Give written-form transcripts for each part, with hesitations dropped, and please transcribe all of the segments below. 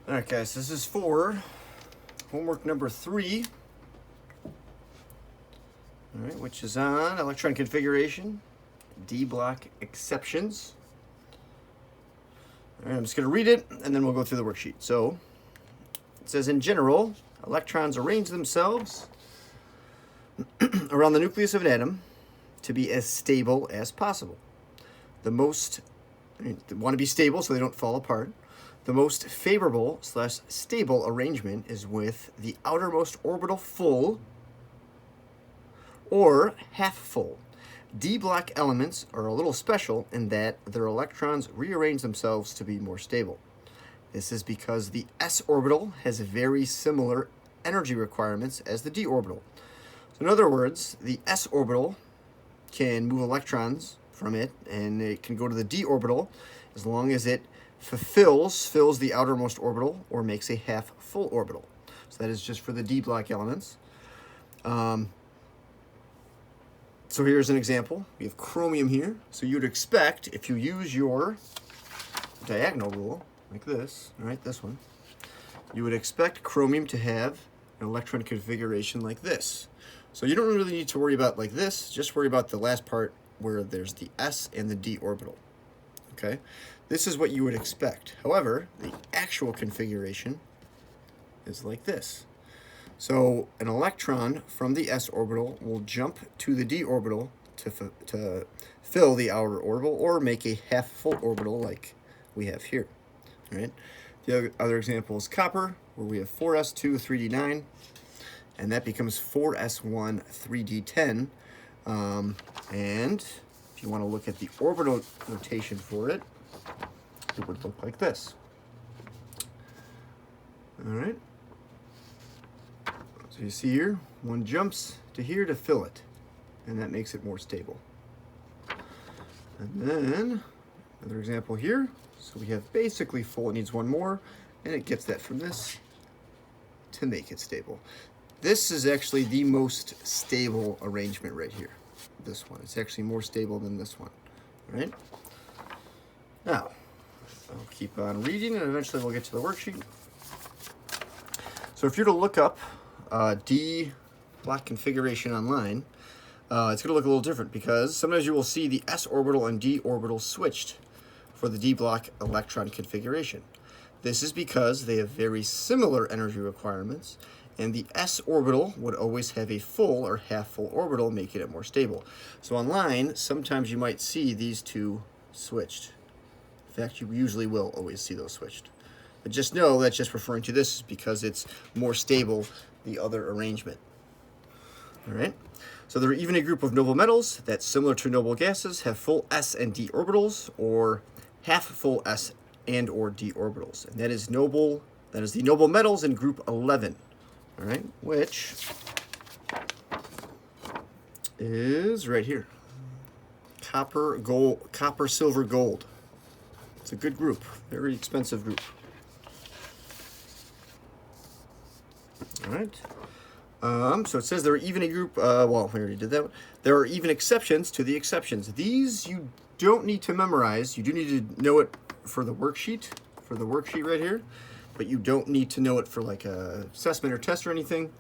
All right, guys, this is for homework number 3, all right, which is on electron configuration, D block exceptions. All right, I'm just going to read it, and then we'll go through the worksheet. So it says, in general, electrons arrange themselves around the nucleus of an atom to be as stable as possible. They want to be stable so they don't fall apart. The most favorable / stable arrangement is with the outermost orbital full or half full. D block elements are a little special in that their electrons rearrange themselves to be more stable. This is because the s orbital has very similar energy requirements as the d orbital. So in other words, the s orbital can move electrons from it, and it can go to the d orbital as long as it fills the outermost orbital or makes a half full orbital. So that is just for the d block elements. So here's an example. We have chromium here. So you'd expect, if you use your diagonal rule, like this, all right, this one, you would expect chromium to have an electron configuration like this. So you don't really need to worry about like this, just worry about the last part where there's the s and the d orbital, okay? This is what you would expect. However, the actual configuration is like this. So an electron from the s orbital will jump to the d orbital to fill the outer orbital or make a half full orbital like we have here. All right. The other example is copper, where we have 4s2 3d9, and that becomes 4s1 3d10. And if you want to look at the orbital notation for it, it would look like this. All right. So you see here, one jumps to here to fill it, and that makes it more stable. And then another example here. So we have basically full, it needs one more, and it gets that from this to make it stable. This is actually the most stable arrangement right here. This one. It's actually more stable than this one. All right? Now, I'll keep on reading, and eventually we'll get to the worksheet. So if you're to look up D block configuration online, it's going to look a little different because sometimes you will see the s orbital and d orbital switched for the d block electron configuration. This is because they have very similar energy requirements, and the s orbital would always have a full or half full orbital, making it more stable. So online, sometimes you might see these two switched. In fact, you usually will always see those switched. But just know that's just referring to this because it's more stable, the other arrangement. All right. So there are even a group of noble metals that, similar to noble gases, have full s and d orbitals, or half full s and or d orbitals. And that is the noble metals in group 11. All right, which is right here. Copper, silver, gold. It's a good group, very expensive group. All right. So it says there are even a group, well, we already did that one. There are even exceptions to the exceptions. These you don't need to memorize. You do need to know it for the worksheet right here, but you don't need to know it for like a assessment or test or anything.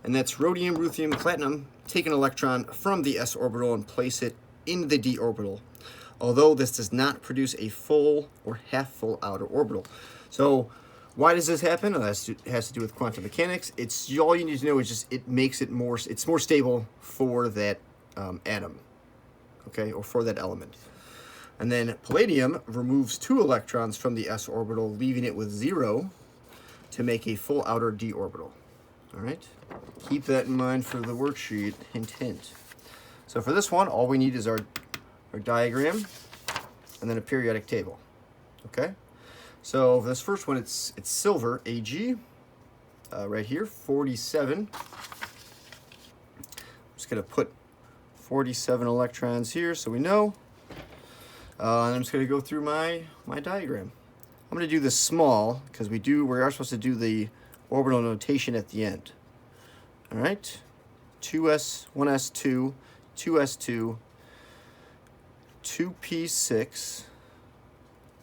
And that's rhodium, ruthenium, platinum. Take an electron from the s orbital and place it in the d orbital, although this does not produce a full or half full outer orbital. So why does this happen? It has to do with quantum mechanics. It's all you need to know is just it's more stable for that atom, okay, or for that element. And then palladium removes 2 electrons from the s orbital, leaving it with 0 to make a full outer d orbital. All right, keep that in mind for the worksheet. Hint, hint. So for this one, all we need is our diagram and then a periodic table. Okay. So this first one, it's silver, Ag, right here, 47. I'm just going to put 47 electrons here so we know. And I'm just going to go through my diagram. I'm going to do this small because we are supposed to do the orbital notation at the end. All right, 2s, 1s2, 2s2, 2p6,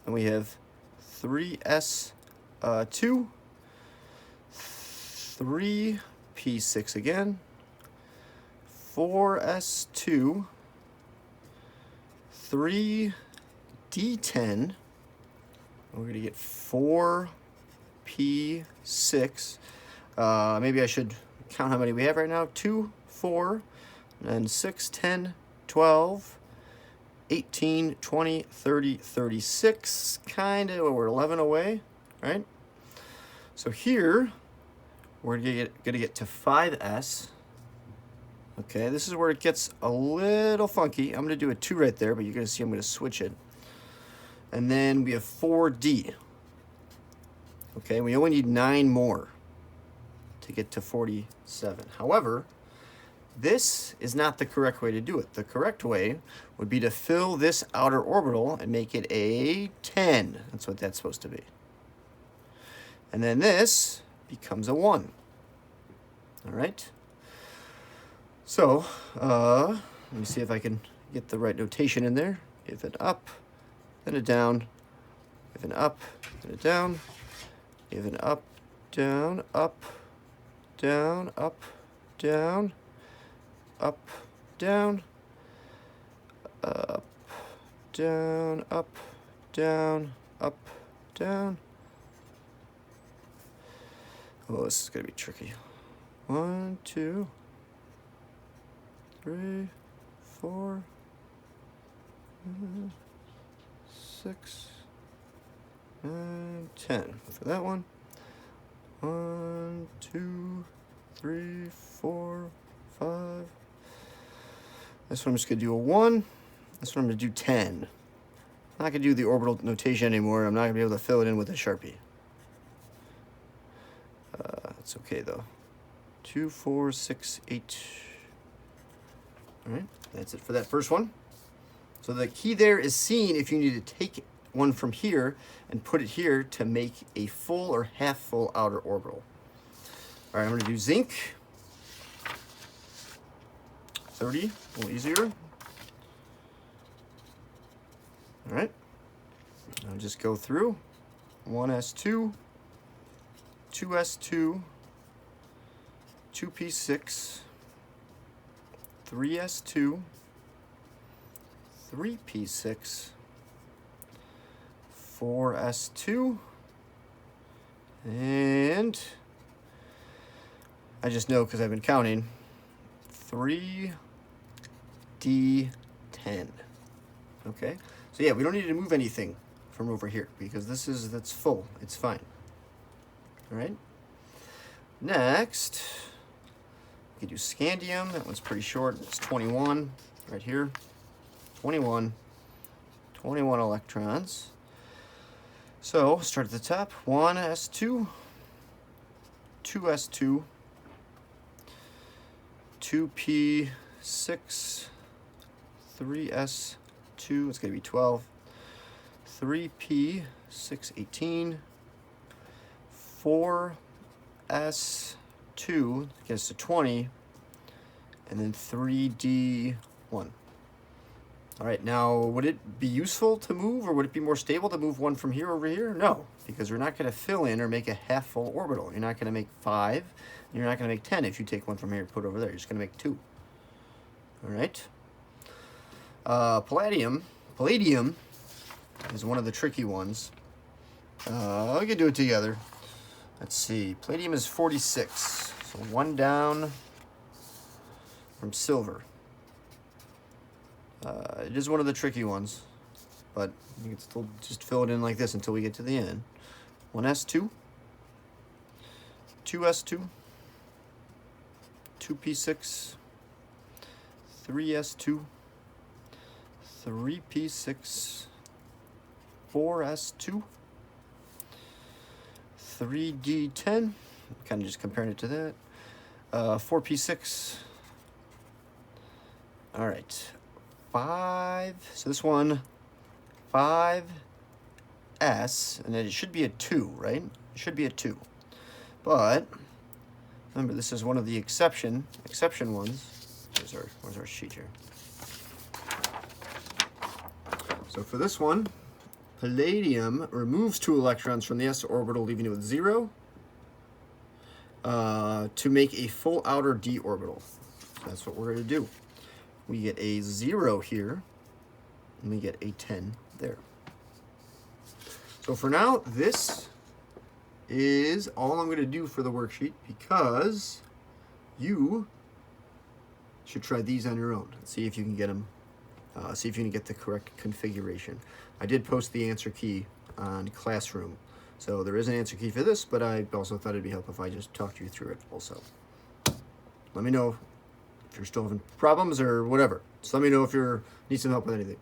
and we have 3s 2, 3 P6 again, 4s2, 3 D10. We're going to get 4 P6. Maybe I should count how many we have right now. 2, 4, and 6, 10, 12, 18, 20, 30, 36. Kind of, we're 11 away, right? So here, we're going to get to 5s. Okay, this is where it gets a little funky. I'm going to do a 2 right there, but you're going to see I'm going to switch it. And then we have 4D. Okay, we only need 9 more to get to 47. However, this is not the correct way to do it. The correct way would be to fill this outer orbital and make it a 10. That's what that's supposed to be. And then this becomes a 1. All right. So, let me see if I can get the right notation in there. Give it up, then a down, give an up, then a down, give an up, down, up, down, up, down, up, down, up, down, up, down, up, down. Oh, this is going to be tricky. 1, 2, 3, 4, 6, 9, 10. For that one. 1, 2, 3, 4, 5. This one I'm just going to do a 1. This one I'm going to do 10. I'm not going to do the orbital notation anymore. I'm not going to be able to fill it in with a Sharpie. That's okay though. 2, 4, 6, 8. All right, that's it for that first one. So the key there is seeing if you need to take one from here and put it here to make a full or half full outer orbital. All right, I'm going to do zinc. 30, a little easier. All right, I'll just go through 1s2, 2s2, 2p6, 3s2, 3p6, 4s2, and I just know because I've been counting, 3d10. Okay, so yeah, we don't need to move anything from over here because that's full. It's fine. All right. Next, we can do scandium. That one's pretty short. It's 21 right here. 21 electrons. So start at the top. 1s2, 2s2, 2p6, 3s2. It's going to be 12. 3p, 6, 18. 4s2 gets to 20, and then 3d1. All right, now would it be useful to move, or would it be more stable to move one from here over here? No, because we're not going to fill in or make a half full orbital. You're not going to make 5, and you're not going to make 10 if you take one from here and put it over there. You're just going to make 2. All right. Palladium is one of the tricky ones. We can do it together. Let's see, palladium is 46, so 1 down from silver. It is one of the tricky ones, but you can still just fill it in like this until we get to the end. 1s2, 2s2, 2p6, 3s2, 3p6, 4s2, 3d10, kind of just comparing it to that. 4p6. All right, 5. So this one, 5s, and then it should be a 2, right? It should be a 2. But remember, this is one of the exception ones. Where's our sheet here? So for this one, Palladium removes 2 electrons from the s orbital, leaving it with 0, to make a full outer d orbital. That's what we're going to do. We get a 0 here, and we get a 10 there. So for now, this is all I'm going to do for the worksheet, because you should try these on your own and see if you can get them, see if you can get the correct configuration. I did post the answer key on Classroom, so there is an answer key for this, but I also thought it'd be helpful if I just talked you through it also. Let me know if you're still having problems or whatever. Just let me know if you need some help with anything.